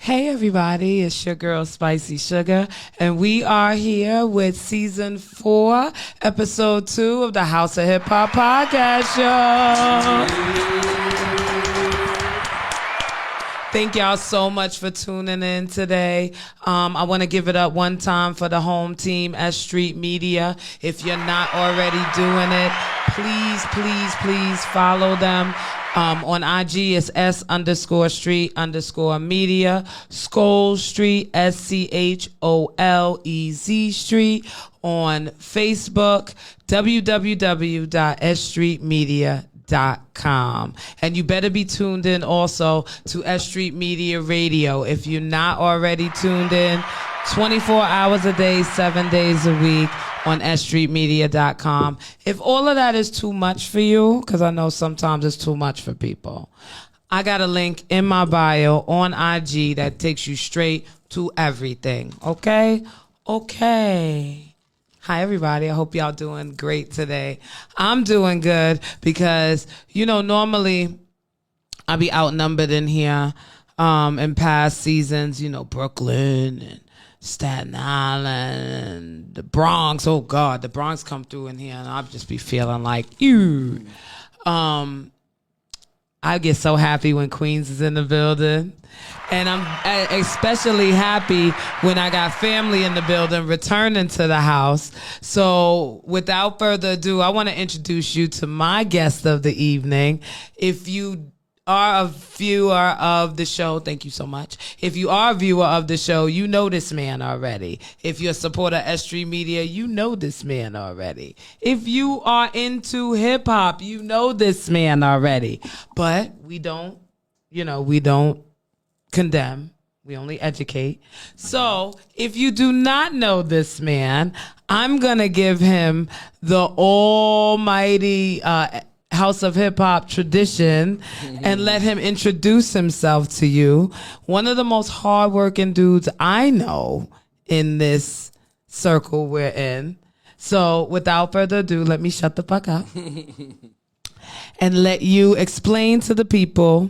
Hey everybody, it's your girl Spicy Sugar, and we are here with season 4, episode 2 of the House of Hip Hop podcast show. Thank y'all so much for tuning in today. I want to give it up one time for the home team, S Street Media. If you're not already doing it, please follow them. On IG, it's S_street_media. Skole Street, SCHOLEZ Street. On Facebook, www.sstreetmedia.com. And you better be tuned in also to S Street Media Radio. If you're not already tuned in, 24 hours a day, 7 days a week on sstreetmedia.com. If all of that is too much for you, because I know sometimes it's too much for people, I got a link in my bio on IG that takes you straight to everything. Okay? Okay. Hi, everybody. I hope y'all doing great today. I'm doing good because, normally I be outnumbered in here in past seasons, Brooklyn and Staten Island, the Bronx. Oh God, the Bronx come through in here, and I'll just be feeling like you. I get so happy when Queens is in the building, and I'm especially happy when I got family in the building returning to the house. So, without further ado, I want to introduce you to my guest of the evening. If you are a viewer of the show, thank you so much. If you are a viewer of the show, you know this man already. If you're a supporter of S Street Media, you know this man already. If you are into hip hop, you know this man already. But we don't condemn. We only educate. So if you do not know this man, I'm going to give him the almighty House of Hip Hop tradition and let him introduce himself to you. One of the most hardworking dudes I know in this circle we're in. So without further ado, let me shut the fuck up and let you explain to the people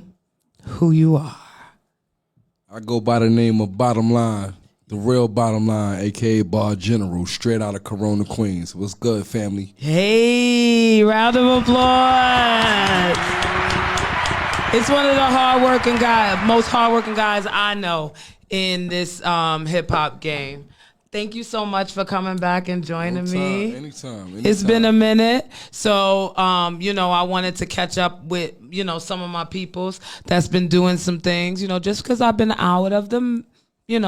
who you are. I go by the name of Bottom Line, the real Bottom Line, a.k.a. Bar General, straight out of Corona, Queens. What's good, family? Hey, round of applause. It's one of the most hardworking guys I know in this hip-hop game. Thank you so much for coming back and joining me. Anytime. It's been a minute. So, I wanted to catch up with, some of my peoples that's been doing some things, just because I've been out of them.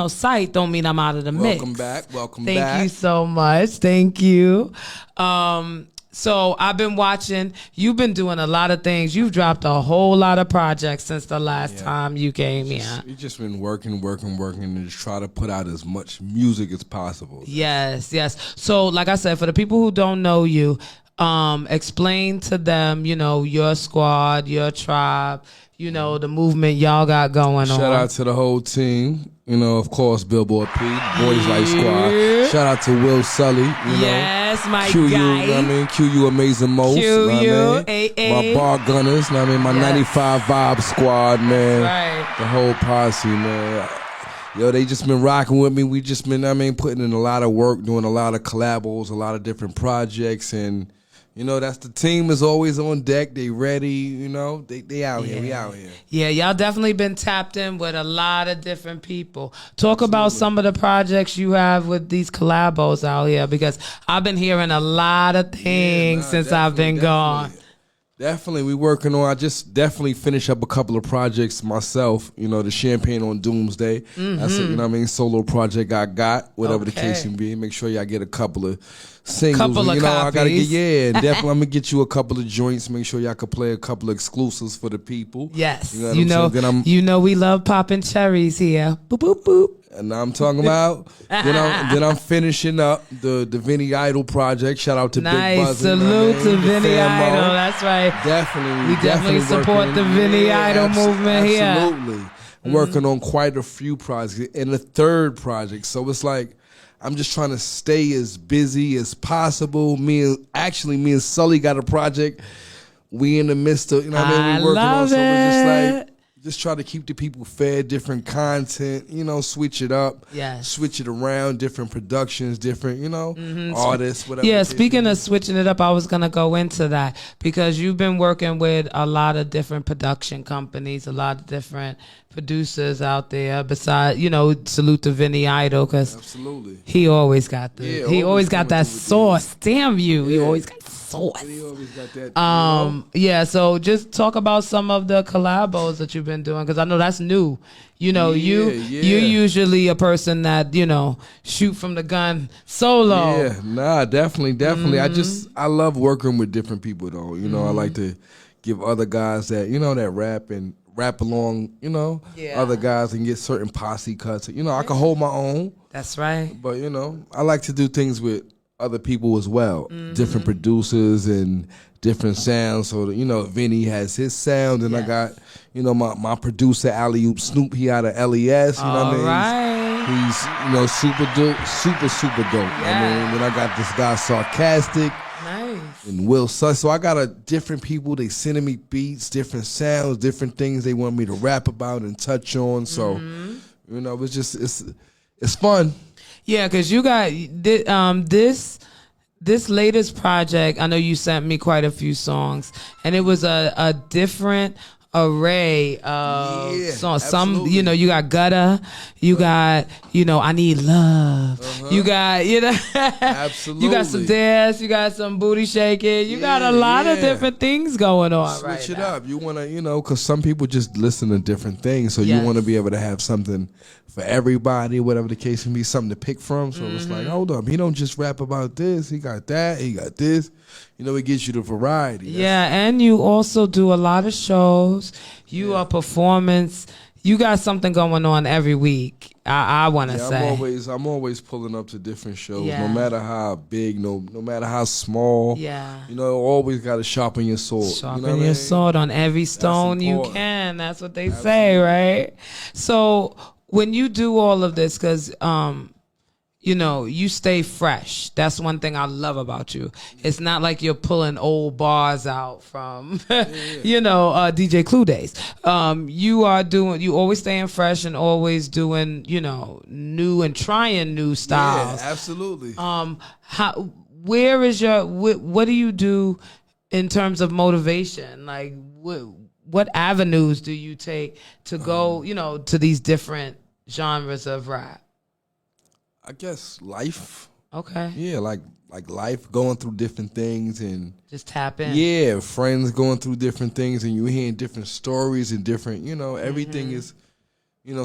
Sight don't mean I'm out of the mix. Welcome back. Thank you so much. Thank you. So I've been watching. You've been doing a lot of things. You've dropped a whole lot of projects since the last time you came here. You've just been working, and just try to put out as much music as possible. Yes. So like I said, for the people who don't know you, explain to them, your squad, your tribe, the movement y'all got going on. Shout out to the whole team. Of course, Billboard P, Boys Like Squad. Shout out to Will Sully. Yes, my QU, guy. QU Amazing Most. QU, my Bar Gunners, my 95 Vibe Squad, man. Right. The whole posse, man. Yo, they just been rocking with me. We just been, putting in a lot of work, doing a lot of collabos, a lot of different projects, and that's the team is always on deck. They ready, they out here. We out here. Yeah, y'all definitely been tapped in with a lot of different people. Talk about some of the projects you have with these collabos out here, because I've been hearing a lot of things since I've been gone. Definitely, we working on. I just definitely finished up a couple of projects myself. The Champagne on Doomsday. That's a, solo project I got. Whatever the case may be. Make sure y'all get a couple of singles. Couple of I gotta copies. definitely. I'm gonna get you a couple of joints. Make sure y'all can play a couple of exclusives for the people. Yes, we love popping cherries here. Boop boop boop. And I'm talking about then I'm finishing up the Vinny Idol project. Shout out to Big Buzz. Salute to Vinny Idol. That's right. Definitely. We definitely support the Vinny Idol movement here. Absolutely. Working on quite a few projects. And the third project. So it's like I'm just trying to stay as busy as possible. Me and Sully got a project. We in the midst of, we working on. So it's just like just try to keep the people fed, different content, switch it up, switch it around, different productions, different, artists, whatever. Yeah, speaking of switching it up, I was going to go into that because you've been working with a lot of different production companies, a lot of different producers out there besides, salute to Vinny Idol because absolutely, he always got he always got that sauce. Damn you. He always got sauce. He always got that. Yeah, so just talk about some of the collabos that you've been doing because I know that's new. You're usually a person that shoot from the gun solo. Yeah, nah, definitely. I love working with different people though. I like to give other guys that that rap and rap along. Other guys and get certain posse cuts. I can hold my own. That's right. But I like to do things with other people as well, different producers and different sounds. So Vinny has his sound, and I got my producer Alley Oop Snoop. He out of LES. You know what I mean? Right. He's super dope, super dope. Yeah. Then I got this guy Sarcastic. Nice. And Will Suss. So I got different people. They sending me beats, different sounds, different things they want me to rap about and touch on. So it's just it's fun. Yeah, because you got this latest project. I know you sent me quite a few songs, and it was a different array of songs. Some, you got Gutter, you got, I Need Love, you got, absolutely, you got some dance, you got some booty shaking, you got a lot of different things going on. Switch it up. You want to, because some people just listen to different things, so you want to be able to have something for everybody, whatever the case can be, something to pick from. So it's like, hold up, he don't just rap about this. He got that. He got this. It gives you the variety. And you also do a lot of shows. You are performance. You got something going on every week. I want to say. I'm always pulling up to different shows, no matter how big, no matter how small. Yeah. Always got to sharpen your sword. Sharpen your sword on every stone you can. That's what they say, right? So when you do all of this, because you stay fresh. That's one thing I love about you. It's not like you're pulling old bars out from, DJ Clue days. You always staying fresh and always doing, new and trying new styles. Yeah, absolutely. What do you do in terms of motivation? Like, what avenues do you take to go, to these different genres of rap? I guess life. Okay. Yeah, like life, going through different things and just tap in. Yeah, friends going through different things and you hearing different stories and different, everything is,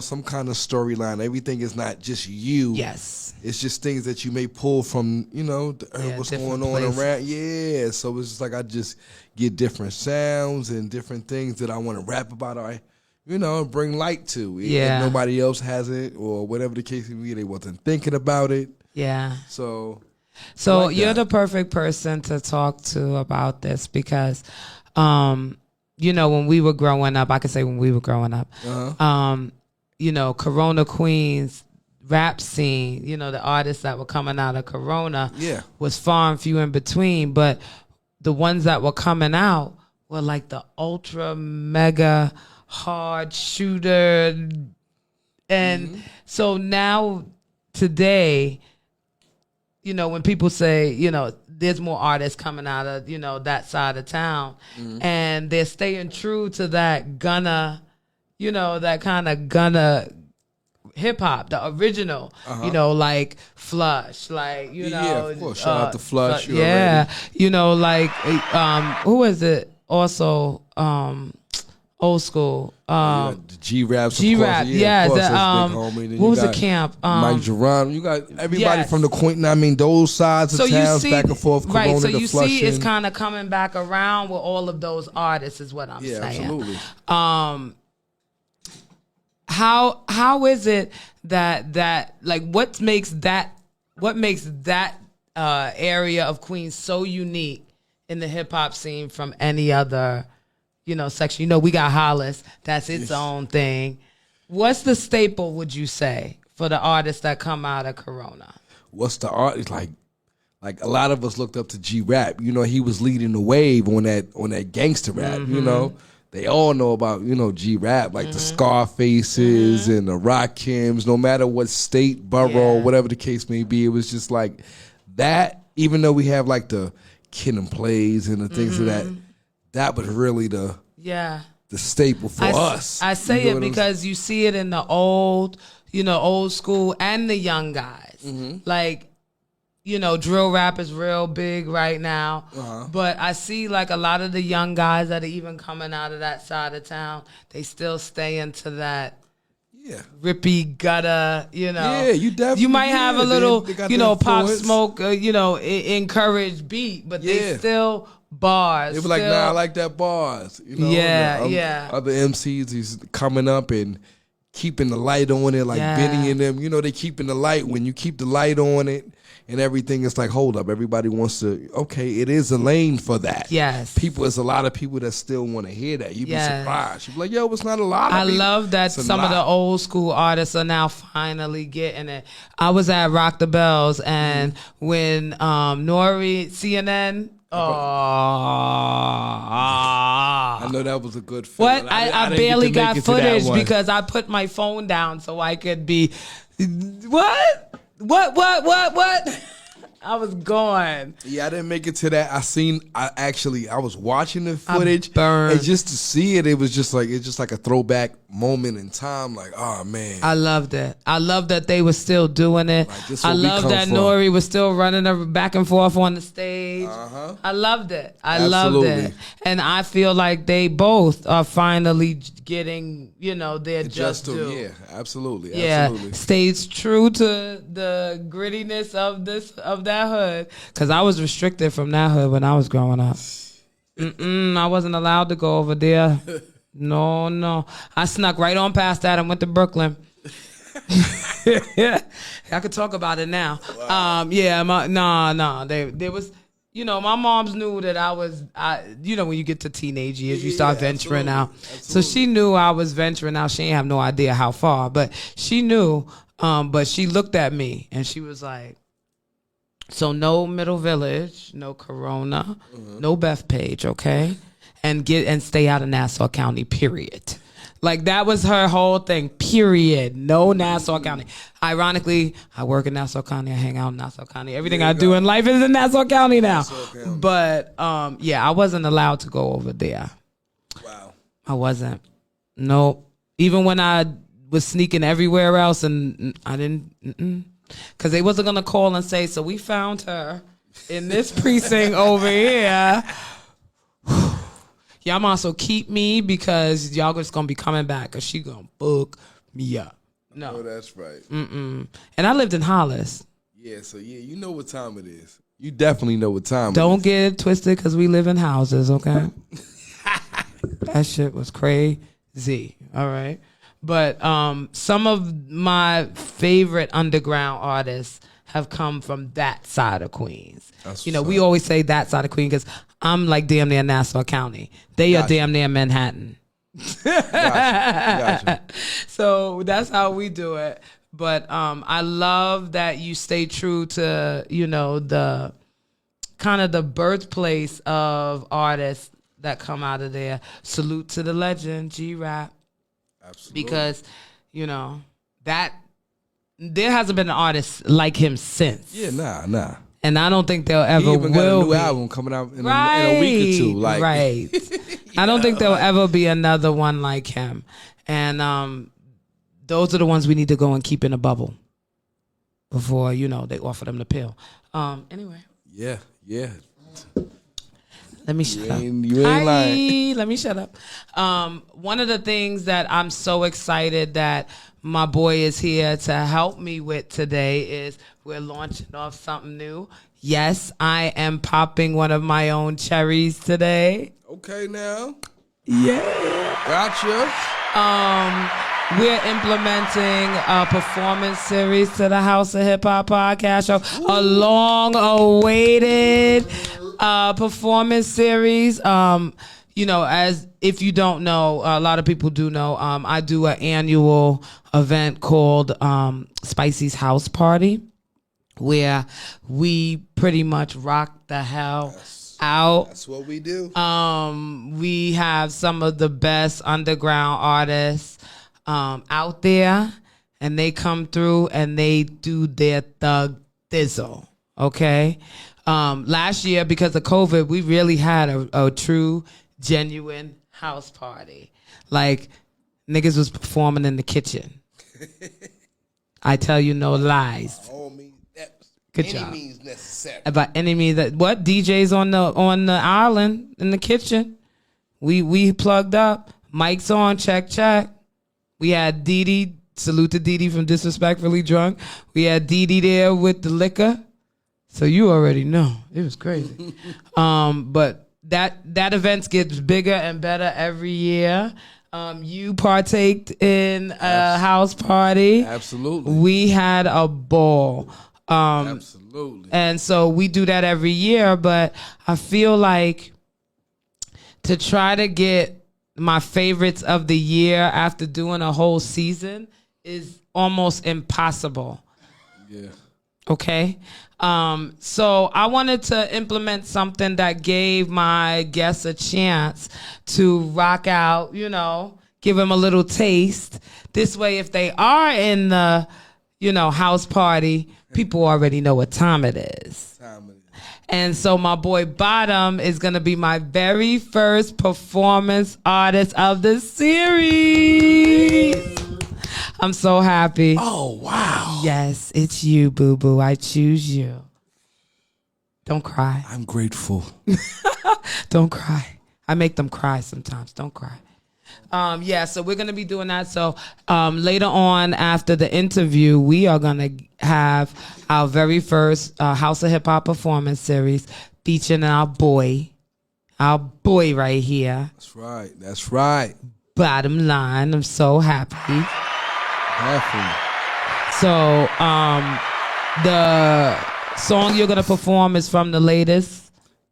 some kind of storyline. Everything is not just you. Yes. It's just things that you may pull from, what's going on around. Yeah. So it's just like I just get different sounds and different things that I want to rap about. Bring light to. Yeah. If nobody else has it or whatever the case may be, they wasn't thinking about it. Yeah. So like you're the perfect person to talk to about this because, when we were growing up, I could say when we were growing up, Corona Queens rap scene, the artists that were coming out of Corona was far and few in between, but the ones that were coming out were like the ultra mega hard shooter. And so now today, when people say, there's more artists coming out of, that side of town and they're staying true to that gunna, that kind of gunna hip hop, the original, like Flush, like, of course. Shout out to Flush. who is it? Also, old school. The G-Raps. G-Rap, yeah. What was the camp? Mike Geron. You got everybody from the Quentin. Those sides of towns, back and forth. Corona, right, so you Flushing. see it's kind of coming back around with all of those artists is what I'm saying. Absolutely. How is it that like what makes that area of Queens so unique in the hip hop scene from any other section? We got Hollis. That's its own thing. What's the staple, would you say, for the artists that come out of Corona? What's the art? Like a lot of us looked up to G-Rap. He was leading the wave on that gangster rap. they all know about, G-Rap, like the Scarfaces and the Rakims, no matter what state, borough, whatever the case may be. It was just like that, even though we have like the Kid and Plays and the things of that was really the staple for us. I say it because you see it in the old school and the young guys. Like, drill rap is real big right now. But I see like a lot of the young guys that are even coming out of that side of town, they still stay into that rippy gutter, Yeah, you definitely. You might have a little, they Pop Smoke, encouraged beat, but they still bars. They were like, nah, I like that bars. Other MCs is coming up and keeping the light on it, like Benny and them. They keeping the light. When you keep the light on it and everything, it's like, hold up, everybody wants to, okay, it is a lane for that. Yes. There's a lot of people that still want to hear that. You'd be surprised. You'd be like, yo, it's not a lot of I love that some of the old school artists are now finally getting it. I was at Rock the Bells, and when Nori, CNN, I know that was a good film. What? I barely got footage because I put my phone down so I could be, what? I was gone. Yeah, I didn't make it to that. I was watching the footage. And just to see it, it was just like, it's just like a throwback moment in time. Like, oh man. I loved it. I love that they were still doing it. Like, I love that Nori was still running back and forth on the stage. I loved it. I loved it. And I feel like they both are finally getting, their just due. Yeah, absolutely. Yeah, absolutely. Stays true to the grittiness of that hood. Because I was restricted from that hood when I was growing up. I wasn't allowed to go over there. No. I snuck right on past that and went to Brooklyn. I could talk about it now. Wow. There was, my moms knew that I was, when you get to teenage years, you start venturing out. Absolutely. So she knew I was venturing out. She ain't have no idea how far, but she knew. But she looked at me and she was like, so no Middle Village, no Corona, no Bethpage, okay? And stay out of Nassau County, period. Like, that was her whole thing, period. No Nassau County. Ironically, I work in Nassau County. I hang out in Nassau County. Everything I do in life is in Nassau County now. But, I wasn't allowed to go over there. Wow. I wasn't. Nope. Even when I was sneaking everywhere else, and I didn't, because they wasn't going to call and say, so we found her in this precinct over here. Y'all might also keep me because y'all just going to be coming back because she going to book me up. No. Oh, that's right. And I lived in Hollis. Yeah, so you know what time it is. You definitely know what time it is. Don't get it twisted because we live in houses, okay? That shit was crazy, all right? But some of my favorite underground artists have come from that side of Queens. We always say that side of Queens because I'm like damn near Nassau County. They are damn near Manhattan. Gotcha. So that's how we do it. But I love that you stay true to, the kind of the birthplace of artists that come out of there. Salute to the legend, G-Rap. Absolutely. Because, that there hasn't been an artist like him since. Yeah, nah. And I don't think there'll ever he even got a new be. album coming out in a week or two. Like, right. I don't think there'll ever be another one like him. And those are the ones we need to go and keep in a bubble before, they offer them the pill. Anyway. Yeah. Let me shut up. You ain't lying. Let me shut up. One of the things that I'm so excited that my boy is here to help me with today is we're launching off something new. Yes, I am popping one of my own cherries today. Okay, now. Yeah. Gotcha. We're implementing a performance series to the House of Hip Hop podcast show. A long-awaited performance series. As if you don't know, a lot of people do know, I do an annual event called Spicy's House Party, where we pretty much rock the hell out. That's what we do. We have some of the best underground artists out there, and they come through and they do their thug thizzle. Okay. Last year, because of COVID, we really had a true, genuine house party. Like, niggas was performing in the kitchen. I tell you no lies. Good job. Any means necessary. By any means that what DJs on the island in the kitchen. We plugged up. Mics on, check. We had Dee Dee, salute to Dee Dee from Disrespectfully Drunk. We had Dee Dee there with the liquor. So you already know. It was crazy. But that event gets bigger and better every year. You partaked in a house party. Absolutely. We had a ball. Absolutely. And so we do that every year, but I feel like to try to get my favorites of the year after doing a whole season is almost impossible. Yeah. Okay. So I wanted to implement something that gave my guests a chance to rock out, give them a little taste. This way, if they are in the, house party, people already know what time it is. And so my boy Bottom is going to be my very first performance artist of the series. I'm so happy. Oh, wow. Yes, it's you, boo-boo. I choose you. Don't cry. I'm grateful. Don't cry. I make them cry sometimes. Don't cry. So we're going to be doing that. So later on after the interview, we are going to have our very first House of Hip Hop performance series featuring our boy right here. That's right. Bottom line, I'm so happy. So the song you're going to perform is from the latest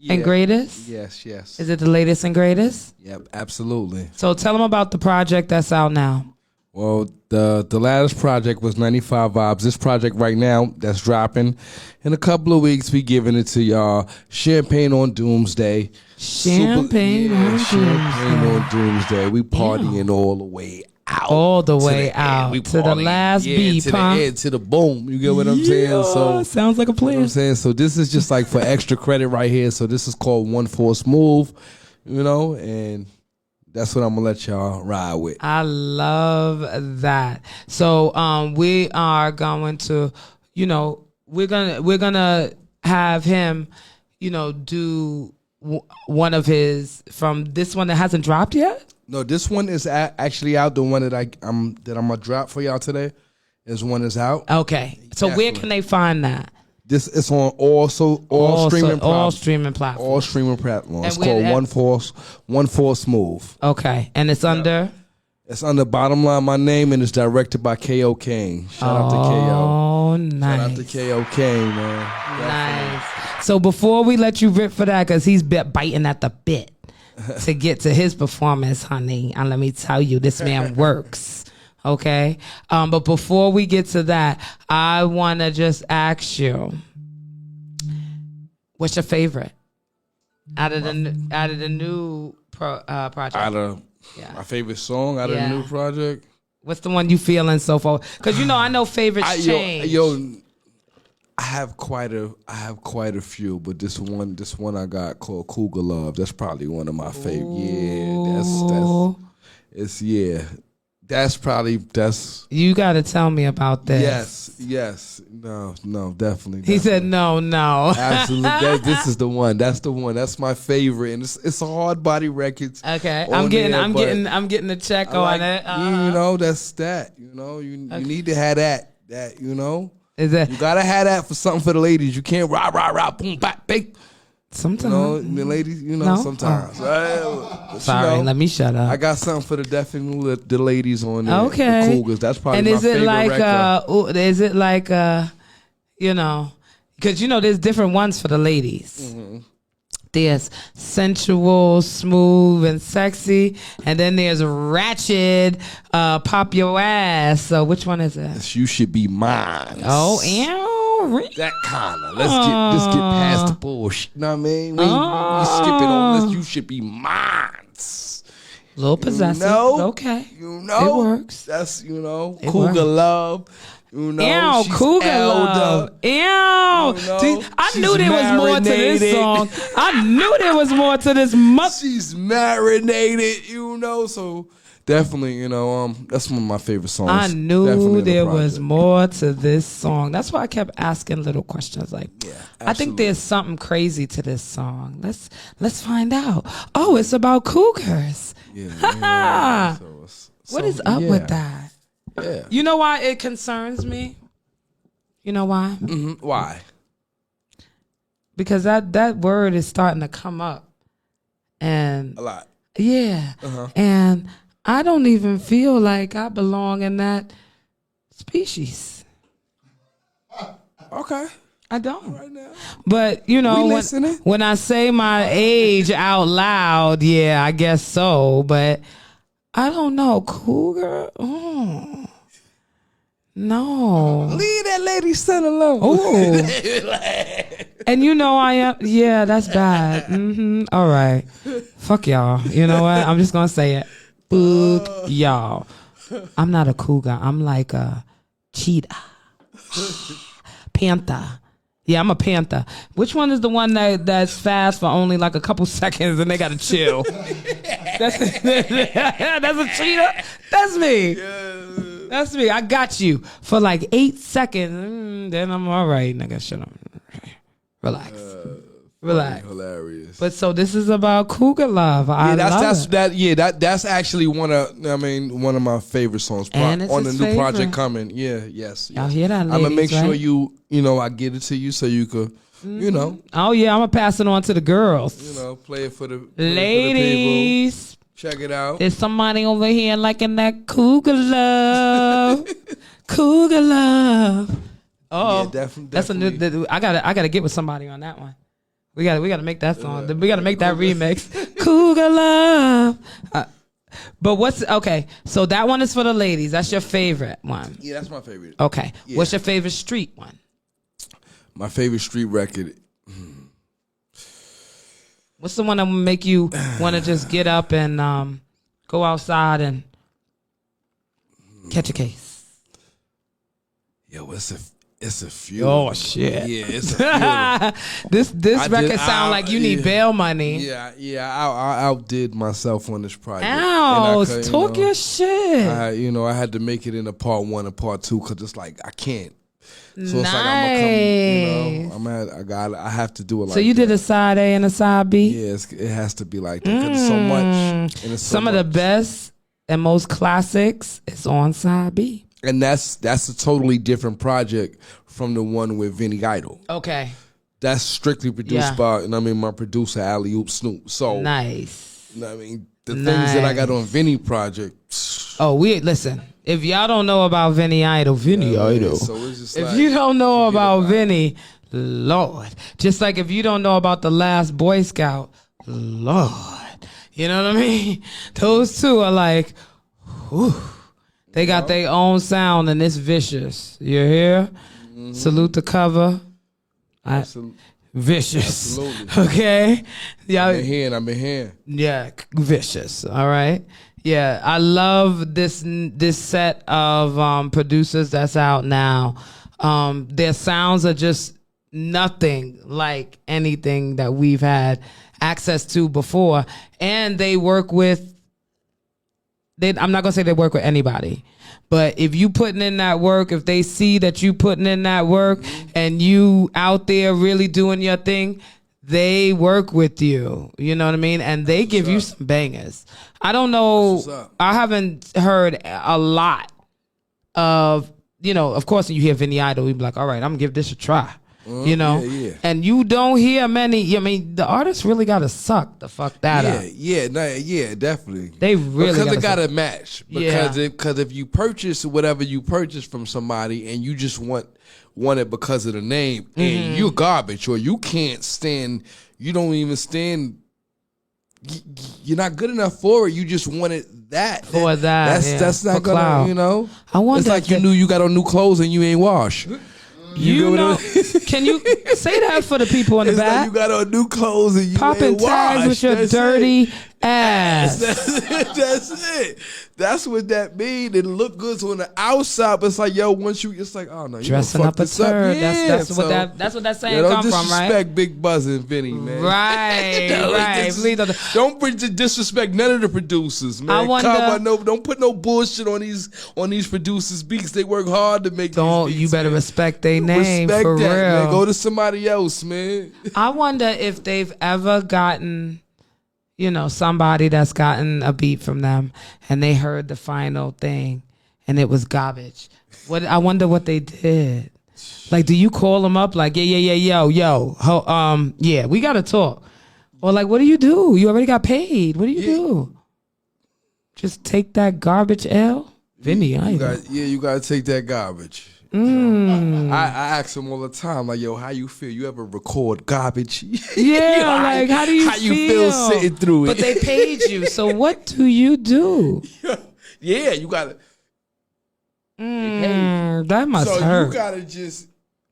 and greatest? Yes. Is it the latest and greatest? Yep, absolutely. So tell them about the project that's out now. Well, the latest project was 95 Vibes. This project right now that's dropping in a couple of weeks, we giving it to y'all. Champagne on Doomsday. Champagne on Doomsday. We partying all the way out. All the way out. To the last beat, to the end, to the boom. You get what I'm saying? So sounds like a plan. You know what I'm saying? So this is just like for extra credit right here. So this is called 1-4 Smooth, and that's what I'm gonna let y'all ride with. I love that. So we are going to, we're gonna have him, do one of his from this one that hasn't dropped yet. No, this one is actually out. The one that I'm gonna drop for y'all today is one that's out. Okay, so where can they find that? This is on all streaming platforms. All streaming platforms. It's called 1-4 Smooth. Okay, and it's under. It's under Bottom Line, my name, and it's directed by K.O. Kane. Shout out to K.O. Oh, nice. Shout out to K.O. Kane, man. Nice. So before we let you rip for that, because he's biting at the bit to get to his performance, honey, and let me tell you, this man works. Okay? But before we get to that, I want to just ask you, what's your favorite out of the new project? My favorite song out of the new project. What's the one you feeling so far? Because I know favorites change. I have quite a few, but this one I got called Cougar Love. That's probably one of my favorite. That's you got to tell me about this. Yes. No, definitely. He said no. Absolutely. This is the one. That's the one. That's my favorite. And it's a hard body record. Okay. I'm getting a check on it. That's that. You need to have that. Is that you gotta have that for something for the ladies. You can't rah boom bap big. Sometimes the ladies, sometimes. Sorry, let me shut up. I got something for the ladies on there. Okay, the Cougars. That's probably and my favorite record. Is it like because there's different ones for the ladies. Mm-hmm. There's sensual, smooth, and sexy. And then there's ratchet, pop your ass. So which one is it? You Should Be Mine. Oh, ew. That kind of. Let's get past the bullshit. You know what I mean? We skip it on this. You Should Be Mine. A little possessive. Okay. It works. That's, It Cougar works. Love. Ew, Cougar Love. Ew. I knew there was more to this song. I knew there was more to this. She's marinated, so definitely, that's one of my favorite songs. I knew Definitely there was more to this song. That's why I kept asking little questions like, I think there's something crazy to this song. Let's find out. Oh, it's about cougars. Yeah. What is up with that? Yeah. You know why it concerns me? You know why? Mm-hmm. Why? Because that word is starting to come up. And a lot. Yeah. And I don't even feel like I belong in that species. Okay. I don't. Right now. But, when I say my age out loud, yeah, I guess so. But I don't know. Cougar? Oh. No. Leave that lady son alone. Oh. And I am. Yeah, that's bad. All right. Fuck y'all. You know what? I'm just going to say it. Fuck y'all. I'm not a cougar. I'm like a cheetah. Panther. Yeah, I'm a panther. Which one is the one that's fast for only like a couple seconds and they got to chill? That's a cheetah? That's me. That's me. I got you for like 8 seconds. Then I'm all right, nigga. Shut up. Relax. Relax. Hilarious. But so this is about cougar love. That's actually one of my favorite songs. And it's on the his new favorite. project coming. Yes. Y'all hear that, ladies? I'm gonna make sure right? I get it to you so you could, Oh yeah, I'm gonna pass it on to the girls. Play it for the ladies. For the people. Check it out. There's somebody over here liking that cougar love. Cougar love. Oh, yeah, definitely. That's a new. I gotta get with somebody on that one. We gotta make that song. We gotta make that remix. Cougar love. But okay? So that one is for the ladies. That's your favorite one. Yeah, that's my favorite. Okay. Yeah. What's your favorite street one? My favorite street record. What's the one that will make you want to just get up and go outside and catch a case? Yo, it's a few. Oh shit! Yeah, it's a few. This record sound like you need bail money. Yeah. I outdid myself on this project. Ow! Talk your shit. I had to make it into part 1 and part 2 because it's like I can't. So nice. it's like I'm gonna come. I have to do it. So you did a side A and a side B. Yeah, it has to be like that because it's so much. And it's Some of the best and most classics is on side B. And that's a totally different project from the one with Vinny Idol. Okay. That's strictly produced by, my producer, Alley Oop Snoop. So nice. The things that I got on Vinny project. Oh, listen. If y'all don't know about Vinny Idol. So it's just if you don't know about Vinny, Lord. Just like if you don't know about the Last Boy Scout, Lord. You know what I mean? Those two are like, whew. They got their own sound and it's vicious. You hear? Mm-hmm. Salute the cover. Vicious. Absolutely. Okay? Yeah. I've been here. Yeah, vicious. All right. Yeah, I love this set of producers that's out now. Their sounds are just nothing like anything that we've had access to before. And they work with I'm not going to say they work with anybody, but if you putting in that work, if they see that you putting in that work and you out there really doing your thing, they work with you. You know what I mean? And they give you some bangers. I don't know. I haven't heard a lot of, of course, when you hear Vinny Idol, you be like, all right, I'm going to give this a try. You know, yeah. and you don't hear many. I mean, the artists really gotta suck the fuck that up. Yeah, definitely. They really because it gotta gotta match. Yeah. Because if you purchase whatever you purchase from somebody and you just want it because of the name, and you're garbage, or you can't stand, you don't even stand. You're not good enough for it. You just wanted that. That's not gonna, clout. you know. I wonder it's like you knew you got on new clothes and you ain't washed. You know, can you say that for the people in the back? Like you got on new clothes and you popping ain't tags washed. with your That's dirty ass. That's it. That's what that mean. It look good on the outside, but it's like, yo, once you, it's like, oh no, you dressing up a turd. Yeah, that's what that saying don't come from, right? Disrespect Big Buzz and Vinny, man. Right, Please don't disrespect none of the producers, man. I wonder, don't put no bullshit on these producers' beats. They work hard to make. These beats, you better respect their name respect for that, real. Man. Go to somebody else, man. I wonder if they've ever gotten, somebody that's gotten a beat from them and they heard the final thing and it was garbage. I wonder what they did. Like, do you call them up like, yo, yeah, we got to talk. Or like, what do? You already got paid. What do you do? Just take that garbage L? Vinny, you got to take that garbage. I ask them all the time, like, yo, how you feel? You ever record garbage? Yeah, like, how do you feel sitting through it? But they paid you, so what do you do? Yeah, you gotta. That must hurt. So you gotta just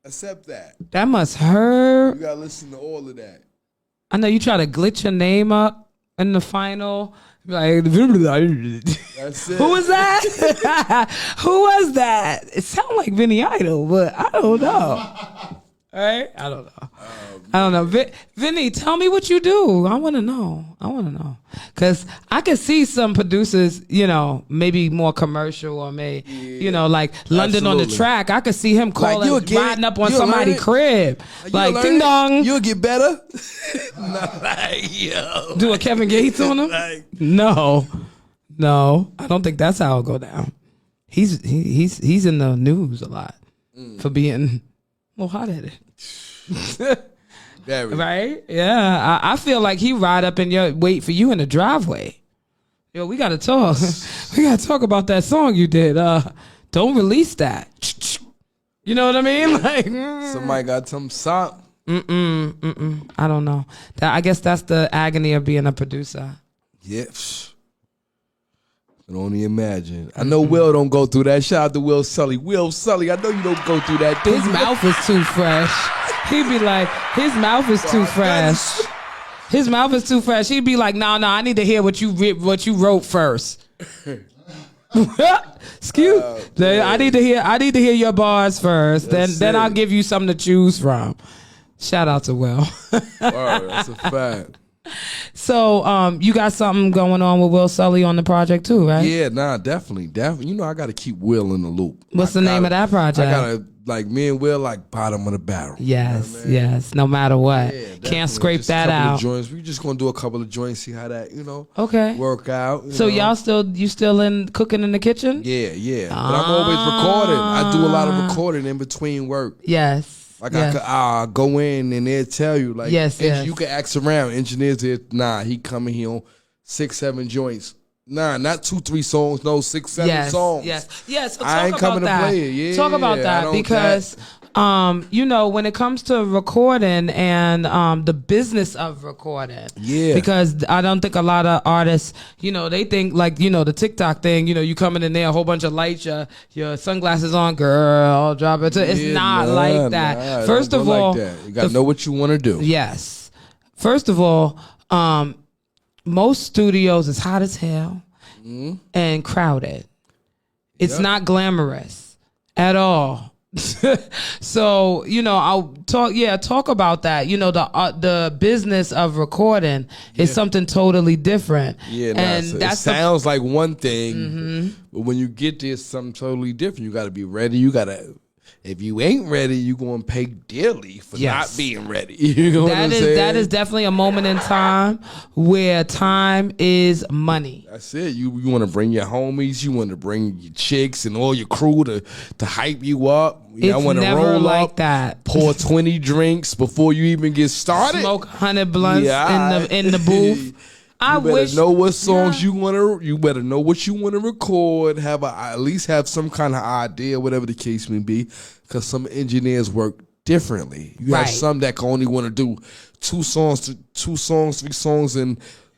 accept that. That must hurt. You gotta listen to all of that. I know you try to glitch your name up in the final. Like, that's it. Who was that? Who was that? It sounded like Vinny Idol, but I don't know. Right? I don't know. I don't know. Vinny, tell me what you do. I want to know. Because I could see some producers, maybe more commercial or like London on the Track. I could see him calling, riding up on somebody's crib. Like, ding dong. You'll get better. Do a Kevin Gates on him? No. I don't think that's how it'll go down. He's in the news a lot for being hot-headed. Right? Yeah. I feel like he ride up and wait for you in the driveway. Yo, we gotta talk. We gotta talk about that song you did. Don't release that. You know what I mean? Like, somebody got some song. I don't know. I guess that's the agony of being a producer. Yes. I can only imagine. I know Will don't go through that. Shout out to Will Sully. Will Sully, I know you don't go through that. His mouth is too fresh. He'd be like, his mouth is too fresh. His mouth is too fresh. He'd be like, no, I need to hear what you wrote first. Excuse me. I need to hear your bars first. Then I'll give you something to choose from. Shout out to Will. That's a fact. So, you got something going on with Will Sully on the project too, right? Yeah, definitely. I got to keep Will in the loop. What's the name of that project? I gotta, like, me and Will, like, bottom of the barrel. Yes, yes. No matter what, can't scrape just that out. Joints. We just gonna do a couple of joints, see how that work out. So you still in cooking in the kitchen? Yeah. But I'm always recording. I do a lot of recording in between work. Yes. Like, I could go in and they'll tell you, like, you can ask around. Engineers, he coming here on 6-7 joints. Not 2-3 songs, no 6-7 songs. Yes. So I ain't coming to play it. Yeah, talk about that because when it comes to recording and the business of recording. Yeah. Because I don't think a lot of artists, they think like, the TikTok thing, you coming in there, a whole bunch of lights, your sunglasses on, girl, drop it. It's not like that. First of all, like that. You gotta know what you want to do. Yes. First of all, most studios is hot as hell and crowded. It's not glamorous at all. So, I'll talk about that. The business of recording is something totally different. Yeah, and it sounds like one thing, but when you get there, it's something totally different. You got to be ready. You got to If you ain't ready, you gonna pay dearly for Yes. not being ready. You know what I'm saying? That is definitely a moment in time where time is money. That's it. You want to bring your homies. You want to bring your chicks and all your crew to hype you up. I It's want to never roll like up, that. pour 20 drinks before you even get started. Smoke 100 blunts Yeah, in the booth. You better know what songs you want to. You better know what you want to record. At least have some kind of idea, whatever the case may be. Because some engineers work differently. You have some that can only want to do 3 songs in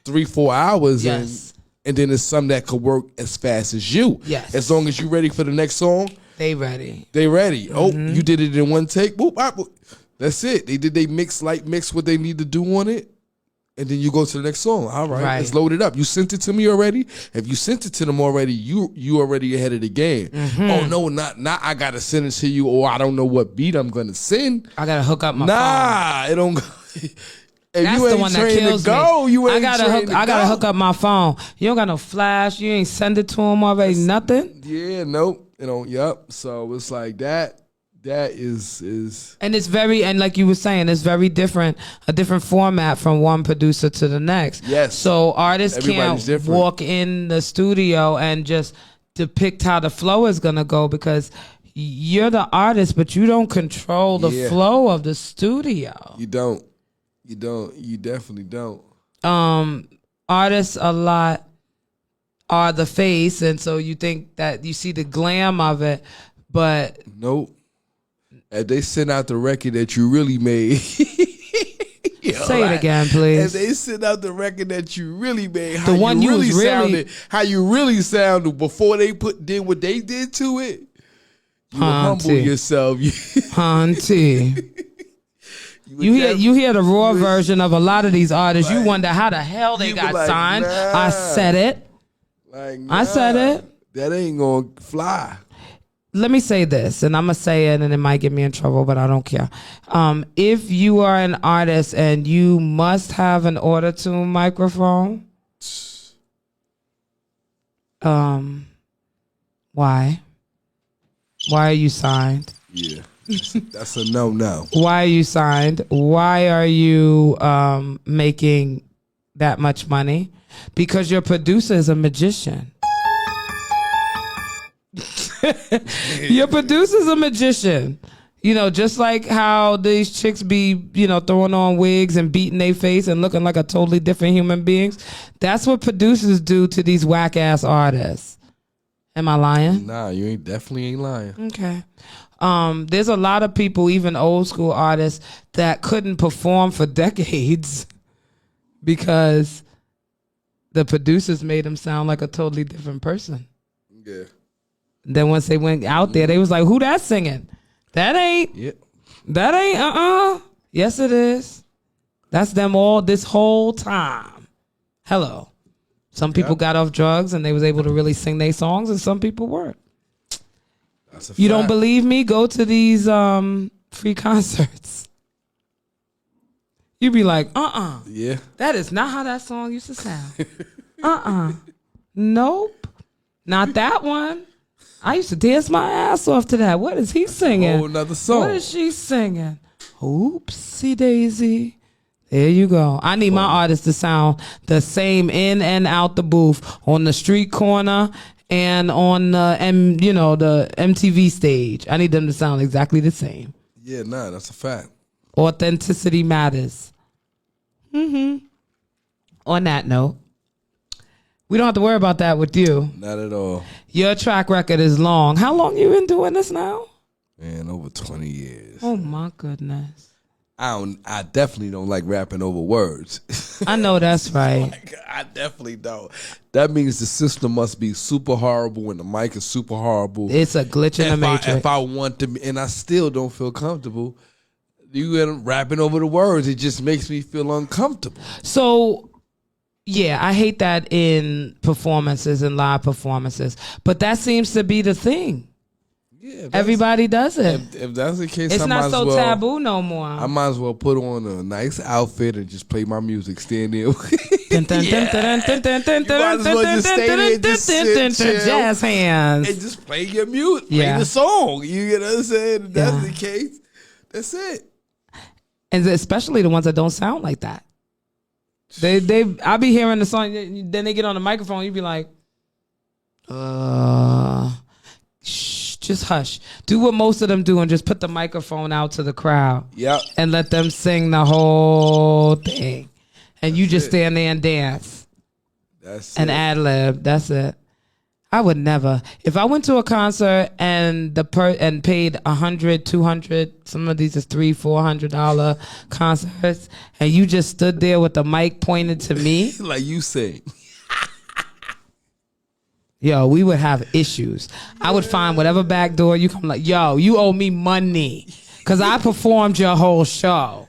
3-4 hours. Yes. And then there's some that could work as fast as you. Yes. As long as you're ready for the next song. They ready. They ready. Oh, you did it in one take. Boop, boop. That's it. They mix what they need to do on it. And then you go to the next song. All right, let's load it up. You sent it to me already? If you sent it to them already, you already ahead of the game. Oh, no, not I got to send it to you, or I don't know what beat I'm going to send. I got to hook up my phone. Nah, it don't go. If That's you the ain't one that trained kills to go, me. you ain't I gotta hook up my phone. You don't got no flash. You ain't send it to him already. Nothing. Yeah, nope. Yep. So it's like that. That is and it's and like you were saying, it's very different, a different format from one producer to the next. Yes. So artists can't walk in the studio and just depict how the flow is gonna go, because you're the artist, but you don't control the flow of the studio. You don't. You definitely don't. Artists a lot are the face, and so you think that you see the glam of it, but nope. If they send out the record that you really made, say it again, please. If they send out the record that you really made, the one you really sounded, how you really sounded before they did what they did to it, you humble yourself. Hunty. You hear the raw version of a lot of these artists. You wonder how the hell they got signed. Nah. I said it. I said it. That ain't gonna fly. Let me say this, and I'm going to say it, and it might get me in trouble, but I don't care. If you are an artist and you must have an auto-tune microphone, why? Why are you signed? Yeah, that's a no-no. Why are you signed? Why are you making that much money? Because your producer is a magician. Your producer's a magician. Just like how these chicks be, throwing on wigs and beating their face and looking like a totally different human beings. That's what producers do to these whack ass artists. Am I lying? Nah, you definitely ain't lying. Okay. There's a lot of people, even old school artists, that couldn't perform for decades because the producers made them sound like a totally different person. Yeah. Then once they went out there, they was like, who that singing? That ain't. Yep. That ain't. Yes, it is. That's them all this whole time. Hello. Some people got off drugs and they was able to really sing their songs, and some people weren't. That's a fact. You don't believe me? Go to these free concerts. You be like, Yeah. that is not how that song used to sound. Nope. Not that one. I used to dance my ass off to that. What is he singing? A whole nother song. What is she singing? Oopsie daisy. There you go. I need my artists to sound the same in and out the booth, on the street corner and on the MTV stage. I need them to sound exactly the same. Yeah, nah, that's a fact. Authenticity matters. On that note, we don't have to worry about that with you. Not at all. Your track record is long. How long you been doing this now? Man, over 20 years. Oh my goodness. I definitely don't like rapping over words. I know that's right. I definitely don't. That means the system must be super horrible and the mic is super horrible. It's a glitch in the matrix. If I want to, and I still don't feel comfortable, you end up rapping over the words. It just makes me feel uncomfortable. So, yeah, I hate that in performances and live performances, but that seems to be the thing. Yeah, everybody does it. If that's the case, It's I not might so as well, taboo no more. I might as well put on a nice outfit and just play my music, stand there. Jazz hands. And just play your music, play Yeah. the song. You get what I'm saying? If that's Yeah. the case, that's it. And especially the ones that don't sound like that. I be hearing the song, then they get on the microphone, you be like, shh, just hush. Do what most of them do and just put the microphone out to the crowd. Yep. And let them sing the whole thing. And you just stand there and dance. That's and it. ad lib. That's it. I would never. If I went to a concert and and paid $100, $200, some of these is $300-$400 concerts, and you just stood there with the mic pointed to me, Like you say. yo, we would have issues. I would find whatever back door you come like, yo, you owe me money because I performed your whole show.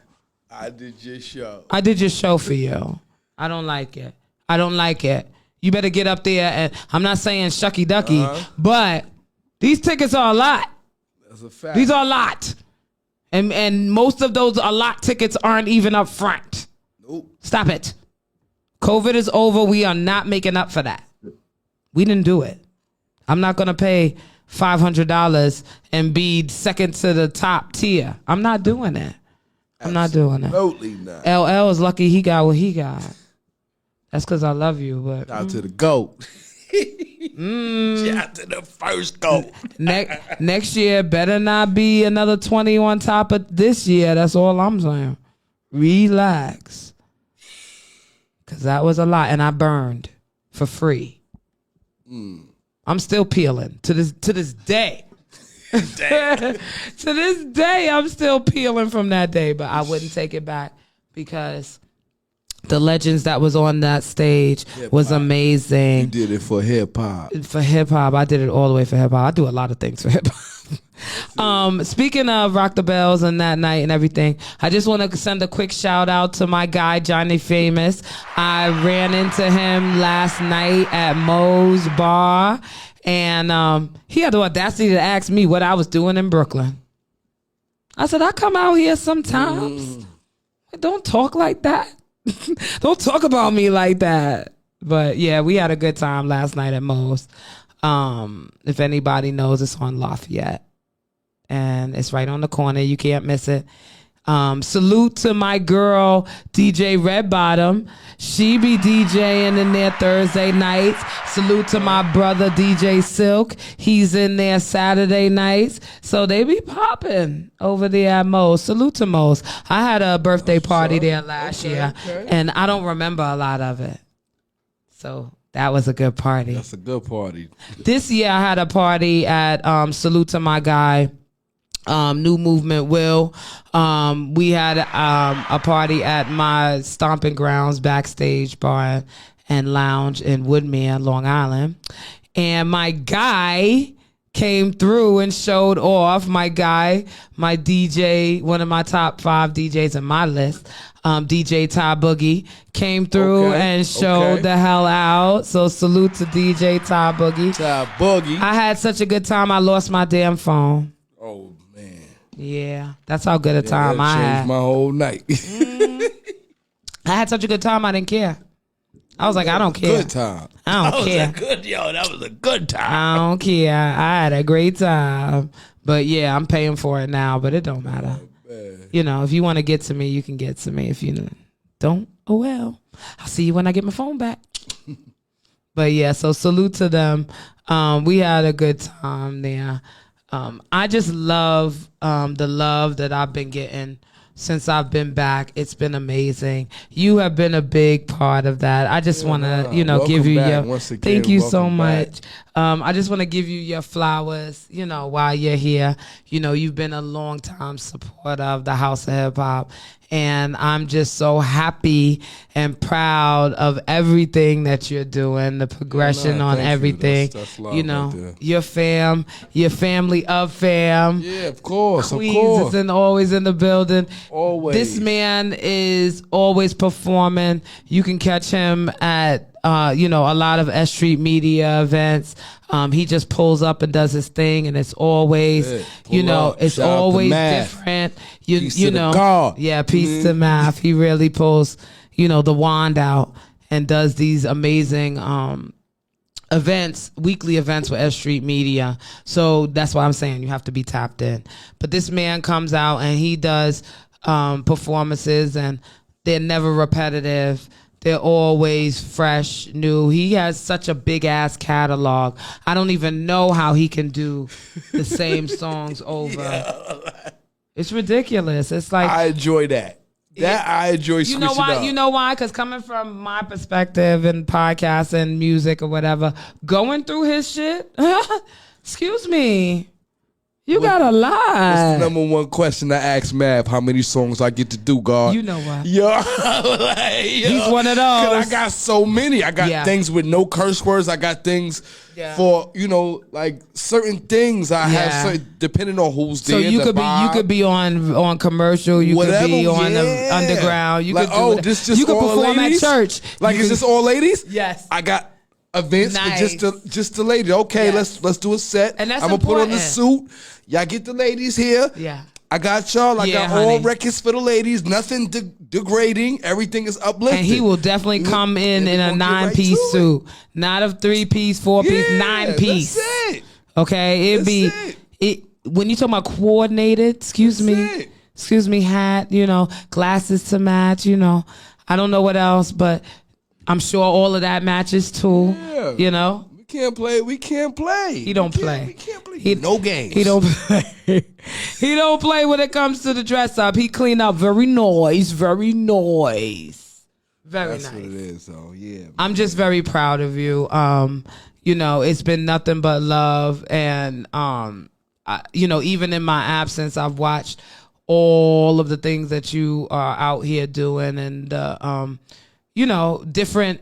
I did your show. I did your show for you. I don't like it. I don't like it. You better get up there, and I'm not saying shucky ducky, but these tickets are a lot. That's a fact. These are a lot. And most of those a lot tickets aren't even up front. Nope. Stop it. COVID is over. We are not making up for that. We didn't do it. I'm not going to pay $500 and be second to the top tier. I'm not doing that. I'm not doing it. Absolutely not. LL is lucky he got what he got. That's because I love you. But Shout out to the GOAT. Shout out to the first GOAT. next year better not be another 20 on top of this year. That's all I'm saying. Relax. Because that was a lot. And I burned for free. I'm still peeling to this day. To this day, I'm still peeling from that day. But I wouldn't take it back because the legends that was on that stage was amazing. You did it for hip hop. For hip hop, I did it all the way for hip hop. I do a lot of things for hip hop. Speaking of Rock the Bells and that night and everything, I just want to send a quick shout out to my guy Johnny Famous. I ran into him last night at Moe's Bar, and he had the audacity to ask me what I was doing in Brooklyn. I said, I come out here sometimes. Don't talk like that. Don't talk about me like that. But yeah, we had a good time last night at Moe's. If anybody knows, it's on Lafayette. And it's right on the corner. You can't miss it. Salute to my girl, DJ Red Bottom. She be DJing in there Thursday nights. Salute to my brother, DJ Silk. He's in there Saturday nights. So they be popping over there at Moe's. Salute to Moe's. I had a birthday party there last year, and I don't remember a lot of it. So that was a good party. That's a good party. This year I had a party at Salute to my guy, New Movement Will. We had a party at my stomping grounds backstage bar and lounge in Woodmere, Long Island. And my guy came through and showed off. My guy, my DJ, one of my top 5 DJs in my list, DJ Ty Boogie, came through and showed the hell out. So salute to DJ Ty Boogie. Ty Boogie. I had such a good time, I lost my damn phone. Oh, man. Yeah, that's how good a time I changed had. my whole night. I had such a good time, I didn't care. I was like, I don't care. Good time. I don't care. That was a good time. I don't care. I had a great time. But yeah, I'm paying for it now, but it don't matter. You know, if you want to get to me, you can get to me. If you don't, oh well. I'll see you when I get my phone back. But yeah, so salute to them. We had a good time there. I just love the love that I've been getting since I've been back. It's been amazing. You have been a big part of that. I just want to, give you your, thank you so much. I just want to give you your flowers, while you're here. You've been a long time supporter of the House of Hip Hop. And I'm just so happy and proud of everything that you're doing, the progression on everything. That's love right your family of fam. Yeah, of course, Queens is always in the building. Always. This man is always performing. You can catch him at a lot of S Street Media events. He just pulls up and does his thing, and it's always, it's always different. Peace to the God. Yeah, peace to math. He really pulls, the wand out and does these amazing events, weekly events with S Street Media. So that's why I'm saying you have to be tapped in. But this man comes out and he does performances, and they're never repetitive. They're always fresh, new. He has such a big ass catalog. I don't even know how he can do the same songs over. Yeah. It's ridiculous. It's like, I enjoy that. I enjoy switching up. You know why? Because coming from my perspective and podcasts and music or whatever, going through his shit, excuse me, you got a lot. What's the number one question I ask Mav? How many songs I get to do, God? You know what? Yeah. He's one of those. Because I got so many. I got things with no curse words. I got things for, like certain things I have, depending on who's there. So you could be on commercial. You could be on the underground. You could do this just you could all perform ladies? At church. Like, is this all ladies? Yes. I got events for just the ladies. Okay, let's do a set. And that's I'm gonna put on the suit. Y'all get the ladies here. Yeah. I got y'all. I got all records for the ladies. Nothing degrading. Everything is uplifting. And he will definitely come in a 9-piece suit. Not a 3-piece, 4-piece, 9-piece. That's it. Okay? When you talk about coordinated, excuse me, hat, glasses to match, I don't know what else, but I'm sure all of that matches too. Yeah. We can't play. He don't play. We can't play. No games. He don't play. He don't play when it comes to the dress up. He clean up very nice. Very nice. Very nice. That's what it is, though. Yeah. Man. I'm just very proud of you. It's been nothing but love, and even in my absence, I've watched all of the things that you are out here doing, and different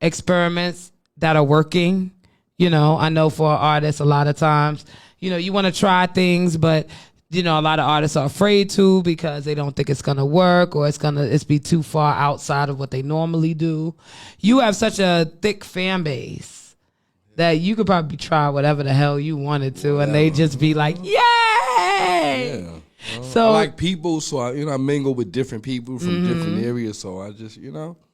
experiments that are working. I know for artists, a lot of times, you want to try things, but, a lot of artists are afraid to because they don't think it's going to work, or it's be too far outside of what they normally do. You have such a thick fan base that you could probably try whatever the hell you wanted to, and they just be like, yay! Yeah. So I like people, so I mingle with different people from different areas. So I just,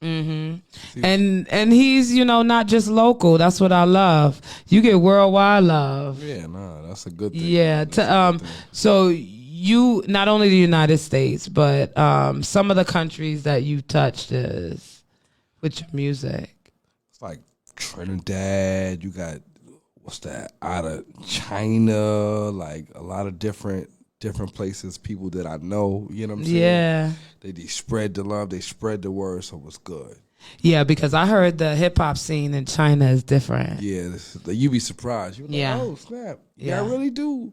And he's, not just local. That's what I love. You get worldwide love. Yeah, that's a good thing. Yeah. So you, not only the United States, but some of the countries that you touched is with your music. It's like Trinidad. You got what's that out of China? Like a lot of different places, people that I know, you know what I'm saying? Yeah. They spread the love, they spread the word, so it's good. Yeah, because I heard the hip hop scene in China is different. Yeah, you be surprised. You're like, oh snap. Yeah, I really do.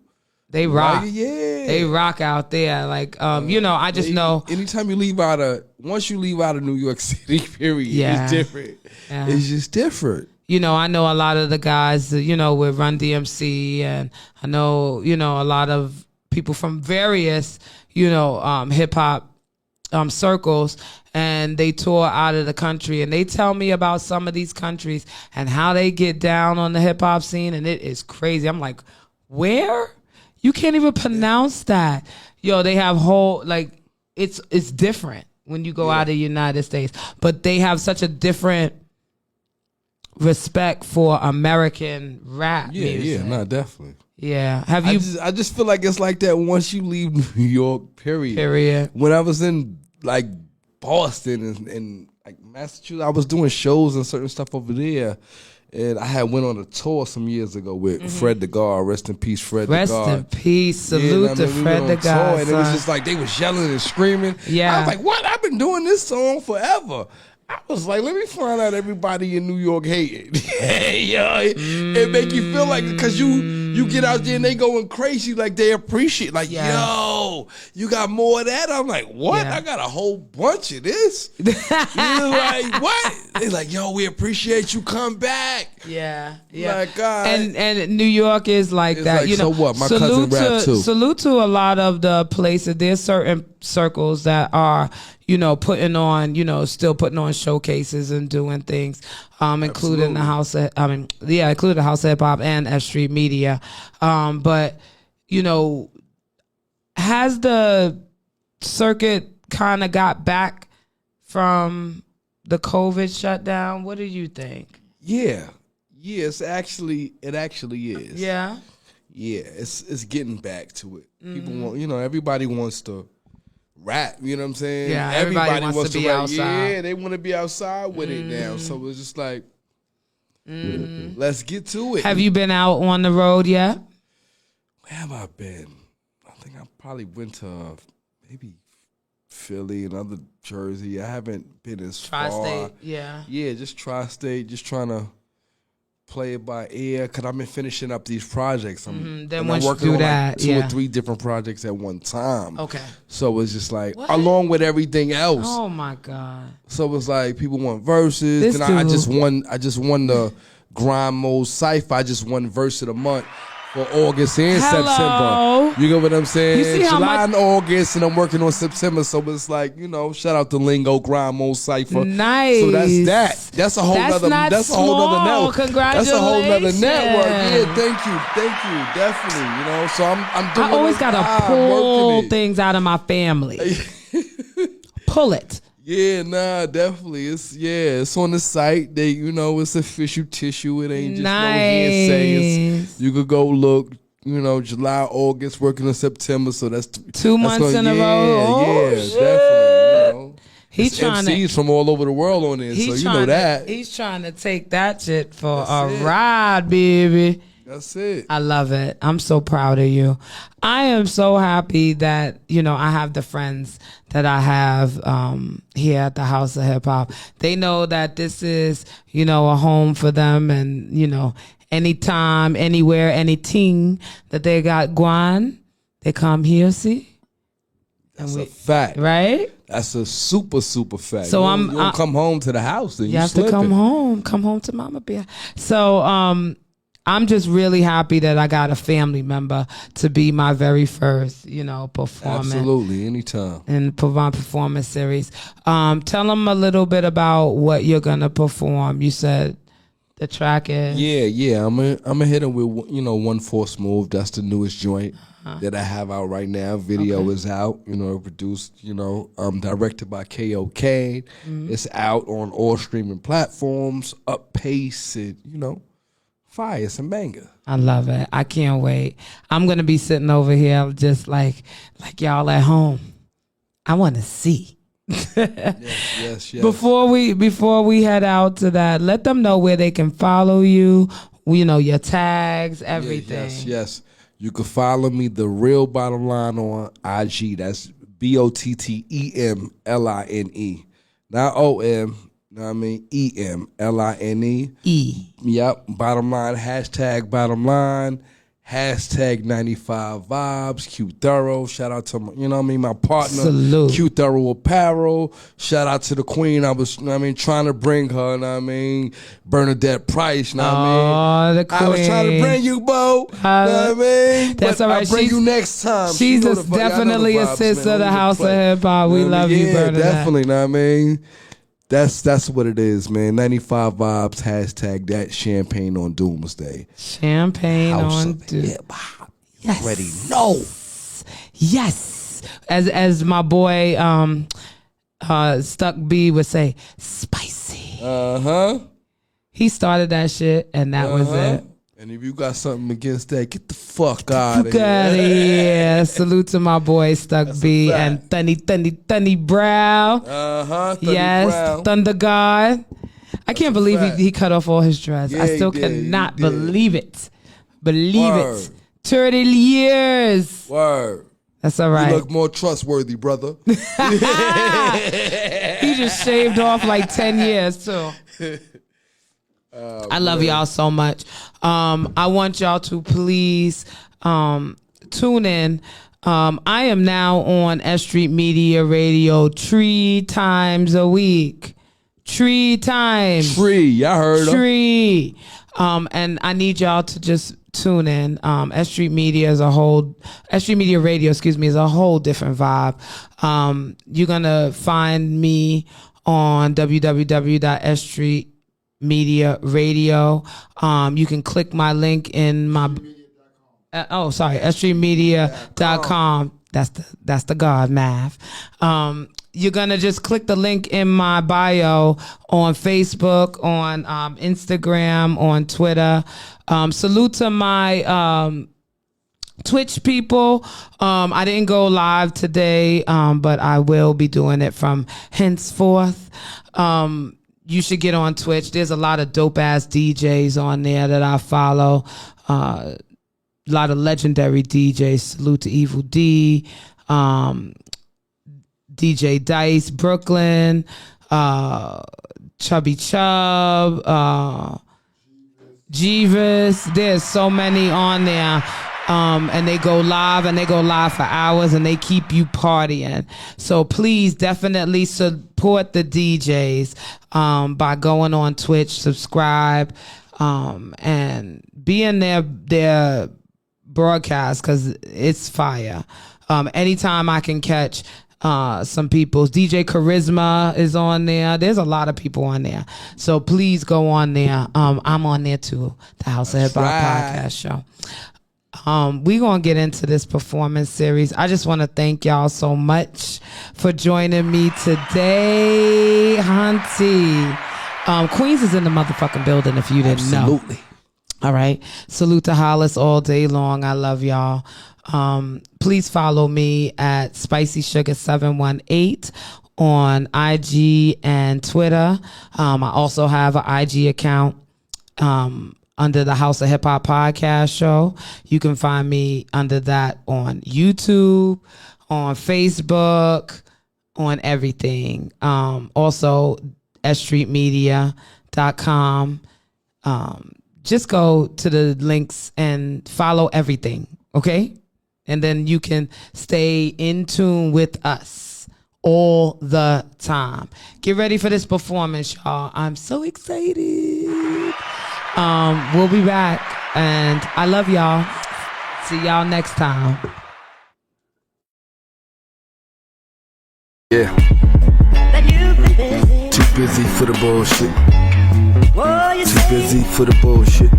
They rock. Like, yeah. They rock out there. Like, I just know. Anytime you once you leave out of New York City, period, it's different. Yeah. It's just different. I know a lot of the guys, with Run DMC, and I know, a lot of people from various, hip hop circles, and they tour out of the country, and they tell me about some of these countries and how they get down on the hip hop scene, and it is crazy. I'm like, where? You can't even pronounce that. They have whole, like, it's different when you go out of the United States, but they have such a different respect for American rap music. Yeah, no, definitely. Yeah. I just feel like it's like that once you leave New York, period. When I was in like Boston and like Massachusetts, I was doing shows and certain stuff over there. And I had went on a tour some years ago with Fred the God. Rest in peace, Fred the God. Rest in peace. Salute to Fred the God. And it was just like they was yelling and screaming. Yeah. I was like, what? I've been doing this song forever. I was like, let me find out everybody in New York hating. It make you feel like, because you get out there and they going crazy, like they appreciate, like, yo, you got more of that? I'm like, what? I got a whole bunch of this. You're like, what? They're like, yo, we appreciate you, come back. Yeah. Like, God. And New York is like that. Like, so what? My cousin rap too. Salute to a lot of the places. There's certain circles that are, putting on, still putting on showcases and doing things, including the House of, including the House of Hip Hop and S Street Media. But, has the circuit kind of got back from the COVID shutdown? What do you think? Yeah, it actually is. Yeah. Yeah, it's getting back to it. People want, everybody wants to rap, you know what I'm saying? Yeah, everybody wants to be rap. outside. Yeah, they want to be outside with it now. So it's just like, let's get to it. Have you been out on the road yet? Where have I been? I think I probably went to maybe Philly and other Jersey. I haven't been as far. Tri-state, yeah. Yeah, just tri-state, just trying to play it by ear, because I've been finishing up these projects. Then once you do that, like 2 or 3 different projects at one time. Okay. So it's just like, along with everything else. Oh my God. So it's like people want verses. And I just won the Grind Mode Cypher. I just won verse of the month for August and September. You get what I'm saying? You see July and August, and I'm working on September. So it's like, shout out to Lingo, Grind Mode Cypher. Nice. So that's that. That's a whole nother network. Congratulations. That's a whole nother network. Yeah, thank you. Definitely. So I'm doing I always gotta pull things out of my family. Pull it. Yeah, nah, definitely. It's on the site. They, it's official tissue. It ain't just no hearsay. You could go look. July, August, working in September. So that's 2 months in a row. Definitely. He's trying MCs from all over the world on this, so you know that. He's trying to take that shit for a ride, baby. That's it. I love it. I'm so proud of you. I am so happy that, I have the friends that I have here at the House of Hip Hop. They know that this is, a home for them, and, anytime, anywhere, anything that they got going, they come here, see? That's a fact. Right? That's a super, super fact. So you don't come home to the house, then you have to come home to Mama Bear. So I'm just really happy that I got a family member to be my very first, performance. Absolutely, anytime. In my performance series. Tell them a little bit about what you're gonna perform. You said the track is. Yeah. I'm gonna hit them with 1-4 Smooth. That's the newest joint that I have out right now. Video is out. Produced. Directed by K.O. Kane. It's out on all streaming platforms. Up pace and fire, some banger. I love it. I can't wait. I'm gonna be sitting over here just like y'all at home. I want to see. Yes. Before we head out to that, let them know where they can follow you. Your tags, everything. Yes. You can follow me, The Real Bottom Line, on IG. That's BOTTEMLINE. Not OM. Know what I mean? EMLINE. Yep. Bottom line. Hashtag bottom line. Hashtag 95 vibes. Q Thorough. Shout out to my partner. Salute. Q Thorough Apparel. Shout out to the queen. I was, trying to bring her, Bernadette Price. The queen. I was trying to bring you, Bo. That's all right. I'll bring you next time. She's definitely a sister of the House of Hip Hop. We love you, Bernadette. Definitely, That's what it is, man. 95 vibes. Hashtag that. Champagne on Doomsday. Champagne House on Doomsday. Yes. Already know. Yes. As my boy Stuck B would say, spicy. He started that shit, and that was it. And if you got something against that, get the fuck out of here. Salute to my boy Stuck B and Thunny Brown. Yes, Thunder God. I can't believe he cut off all his dreads. I still cannot believe it. It. 30 years. Word. That's all right. You look more trustworthy, brother. He just shaved off like 10 years too. I love y'all so much. I want y'all to please tune in. I am now on S Street Media Radio 3 times a week. 3 times. Y'all heard him. 3. And I need y'all to just tune in. S Street Media is S Street Media Radio, is a whole different vibe. You're gonna find me on www.sstreetmediaradio. You can click my link in my sstreetmedia.com. That's the God math. You're gonna just click the link in my bio on Facebook, on Instagram, on Twitter. Salute to my Twitch people. I didn't go live today, but I will be doing it from henceforth. You should get on Twitch. There's a lot of dope ass DJs on there that I follow. A lot of legendary DJs. Salute to Evil D, DJ Dice, Brooklyn, Chubby Chub, Jeeves. There's so many on there. And they go live for hours and they keep you partying. So please definitely support the DJs by going on Twitch, subscribe, and be in their broadcast because it's fire. Anytime I can catch some people's DJ Charisma is on there. There's a lot of people on there. So please go on there. I'm on there too, the House of Hip Hop podcast show. We're going to get into this performance series. I just want to thank y'all so much for joining me today, Hunty. Queens is in the motherfucking building if you didn't know. Absolutely. All right. Salute to Hollis all day long. I love y'all. Please follow me at Spicy Sugar 718 on IG and Twitter. I also have an IG account under the House of Hip Hop podcast show. You can find me under that on YouTube, on Facebook, on everything. Also, sstreetmedia.com. Just go to the links and follow everything, okay? And then you can stay in tune with us all the time. Get ready for this performance, y'all. I'm so excited. We'll be back, and I love y'all. See y'all next time. Yeah. Too busy for the bullshit. Too busy for the bullshit.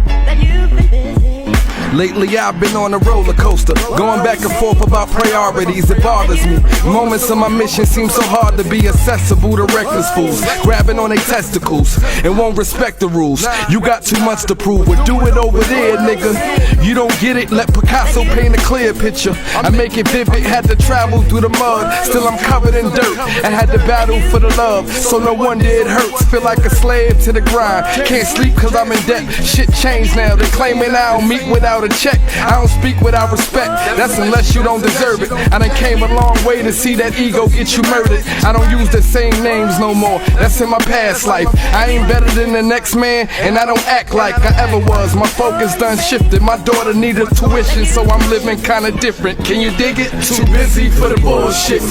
Lately I've been on a roller coaster, going back and forth about priorities, it bothers me. Moments of my mission seem so hard to be accessible to reckless fools, grabbing on their testicles and won't respect the rules. You got too much to prove, well do it over there, nigga. You don't get it, let Picasso paint a clear picture. I make it vivid, had to travel through the mud, still I'm covered in dirt. I had to battle for the love, so no wonder it hurts. Feel like a slave to the grind, can't sleep cause I'm in debt. Shit changed now, they claiming I don't meet without a check. I don't speak without respect, that's unless you don't deserve it. I done came a long way to see that ego get you murdered. I don't use the same names no more, that's in my past life. I ain't better than the next man, and I don't act like I ever was. My focus done shifted, my daughter needed tuition, so I'm living kinda different. Can you dig it? Too busy for the bullshit.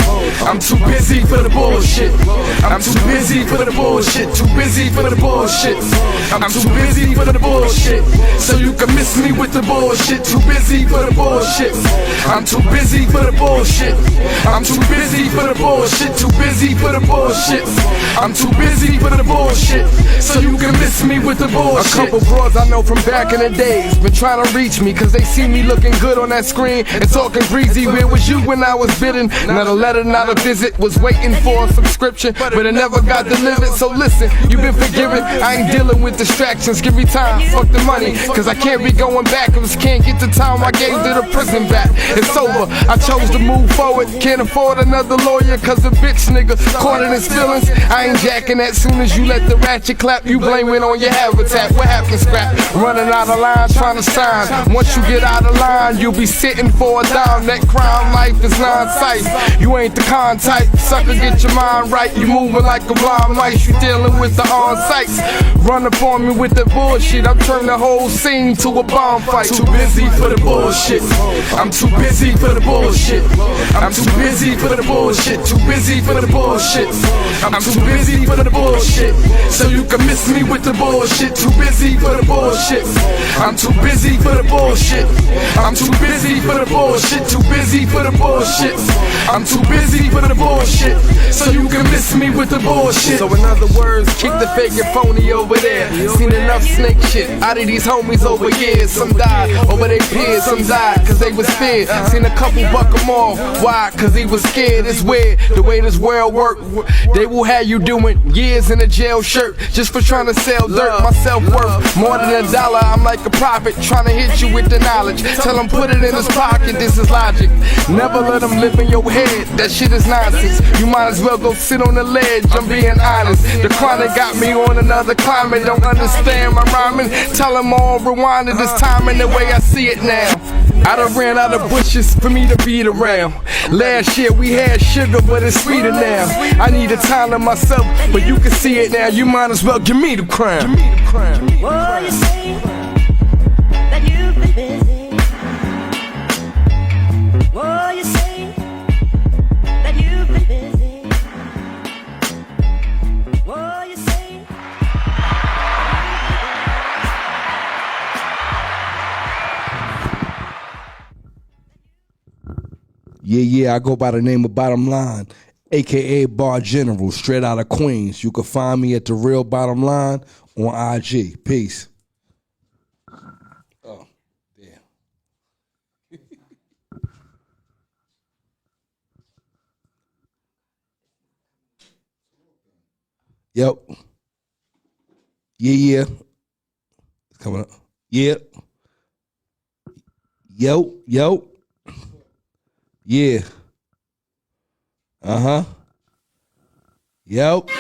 I'm too busy for the bullshit. I'm too busy for the bullshit. Too busy for the bullshit. I'm too busy for the bullshit, so you can miss me with the bullshit. Too busy for the bullshit. I'm too busy for the bullshit. I'm too busy for the bullshit. Too busy for the bullshit. I'm too busy for the bullshit, so you can miss me with the bullshit. A couple broads I know from back in the days been trying to reach me, cause they see me looking good on that screen and talking greasy. Where was you when I was bidden? Not a letter, not a visit. Was waiting for a subscription, but it never got delivered. So listen, you've been forgiven. I ain't dealing with distractions. Give me time, fuck the money, cause I can't be going backwards. Can't get the time I gave to the prison back. It's over, I chose to move forward. Can't afford another lawyer, cause the bitch nigga caught in his feelings. I ain't jacking that. Soon as you let the ratchet clap, you blame it on your habitat. What happened, scrap? Running out of line, trying to sign. Once you get out of line, you'll be sitting for a dime. That crime life is non-sight. You ain't the con type, sucker, get your mind right. You moving like a blind mice, you dealing with the on-sites. Run up on me with the bullshit, I'm turning the whole scene to a bomb fight. Too busy for the bullshit. I'm too busy for the bullshit. I'm too busy for the bullshit. Too busy for the bullshit. I'm too busy for the bullshit. So you can miss me with the bullshit. Too busy for the bullshit. I'm too busy for the bullshit. I'm too busy for the bullshit. Too busy for the bullshit. I'm too busy for the bullshit. So you can miss me with the bullshit. So in other words, keep the fake and phony over there. Seen enough snake shit out of these homies over years. Some died over their peers, some died cause they was feared. Seen a couple buck them off. Why? Cause he was scared. It's weird the way this world work. They will have you doing years in a jail shirt just for trying to sell dirt. My self-worth more than $1. I'm like a prophet trying to hit you with the knowledge. Tell him put it in his pocket. This is logic. Never let him live in your head. That shit is nonsense. You might as well go sit on the ledge. I'm being honest. The chronic got me on another climate. Don't understand my rhyming. Tell him all rewinded this time in the way I see it now. I done ran out of bushes for me to beat around. Last year we had sugar, but it's sweeter now. I need a time to myself, but you can see it now. You might as well give me the crown. Oh, you say that you've been busy. Oh, you say that you've been busy. Oh, you say. Yeah, I go by the name of Bottom Line, aka Bar General, straight out of Queens. You can find me at The Real Bottom Line on IG. Peace. Oh, damn. Yep. Yeah. It's coming up. Yeah. Yo. Yeah. Yep.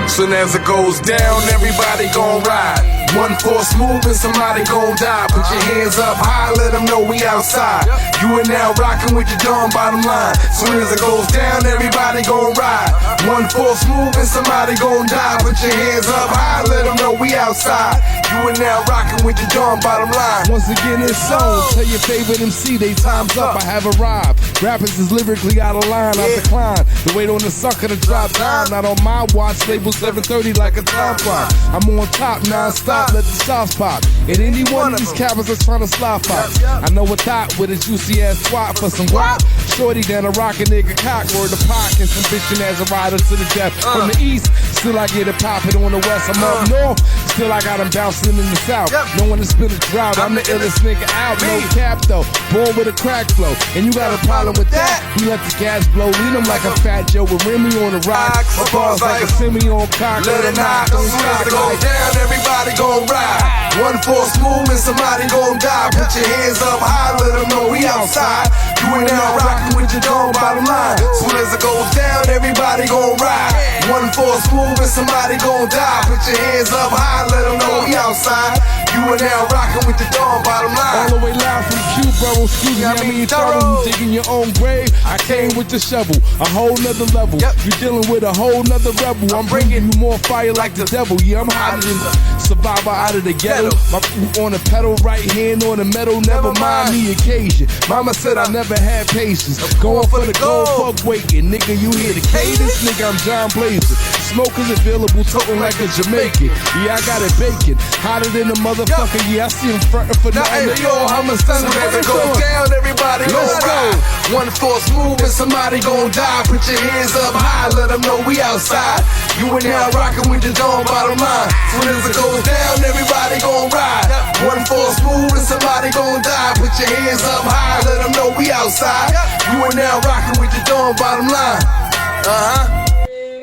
Soon as it goes down, everybody gon' ride. One force move and somebody gon' die. Put your hands up high, let them know we outside. You are now rocking with your Dawn Bottom Line. Soon as it goes down, everybody gon' ride. One force move and somebody gon' die. Put your hands up high, let them know we outside. You are now rocking with your Dawn Bottom Line. Once again, it's on. Tell your favorite MC, they time's up. I have arrived. Rappers is lyrically out of line. I decline. The wait on the sucker to drop down. Not on my watch. Label 7:30 like a time clock. I'm on top non-stop. Let the sauce pop. And any one of these cappers that's trying to slide fox. I know a thought with a juicy ass swap for some guap. Shorty down a rockin' nigga cock. Word the pot and some bitchin' as a rider to the death. From the east, still I get it poppin' on the west. I'm up north, still I got 'em bouncing in the south. No one to spin a drought. I'm the illest nigga out. No cap though. Born with a crack flow. And you got a problem with that? We let the gas blow. Lean 'em like a fat Joe with Remy on the rock. My balls like a semi on cock. Let it knock. Soon as it goes down, everybody gon' ride. One force move and somebody gon' die. Put your hands up high, let them know we outside. You ain't now rocking with your Dawn Bottom Line. Soon as it goes down, everybody gon' ride. One force move and somebody gon' die. Put your hands up high, let them know we outside. You are now rocking with the Dawn Bottom Line. All the way live from Q, bro. Excuse me, I mean thorough. You digging your own grave. I came with the shovel, a whole nother level. You dealing with a whole nother rebel. I'm bringing you more fire like the devil. Yeah, I'm hotter than survivor out of the ghetto. My foot on the pedal, right hand on the metal. Never mind the occasion. Mama said I never had patience. Going for the gold, fuck waiting. Nigga, you hear the cadence? Nigga, I'm John Blazer. Smoke is available, talking like a Jamaican. Yeah, I got it baking. Hotter than a motherfucker. Yeah, I see him frontin' for nothing. Yo, I'm a son. As it goes down, everybody gon' ride. One force move and somebody gon' die. Put your hands up high, let them know we outside. You and now rockin' with your Dawn Bottom Line. Soon as it goes down, everybody gon' ride. One force move and somebody gon' die. Put your hands up high, let them know we outside. You and now rockin' with your Dawn Bottom Line.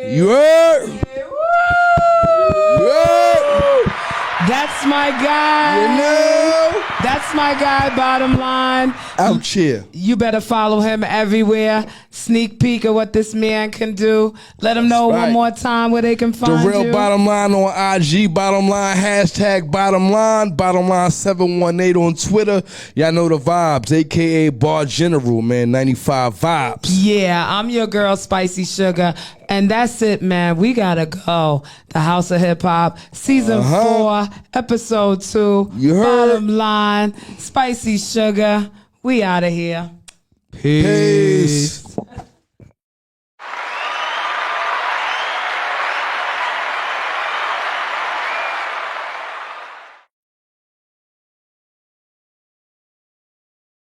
You heard? That's my guy. You know? That's my guy, Bottom Line. Out here. You better follow him everywhere. Sneak peek of what this man can do. Let him know one more time where they can find The Real you. Bottom Line on IG, Bottom Line, hashtag Bottom Line, Bottom Line 718 on Twitter. Y'all know the vibes, aka Bar General, man, 95 vibes. Yeah, I'm your girl, Spicy Sugar. And that's it, man. We gotta go. The House of Hip Hop, season 4, episode 2. You heard? Bottom line, Spicy Sugar. We out of here. Peace.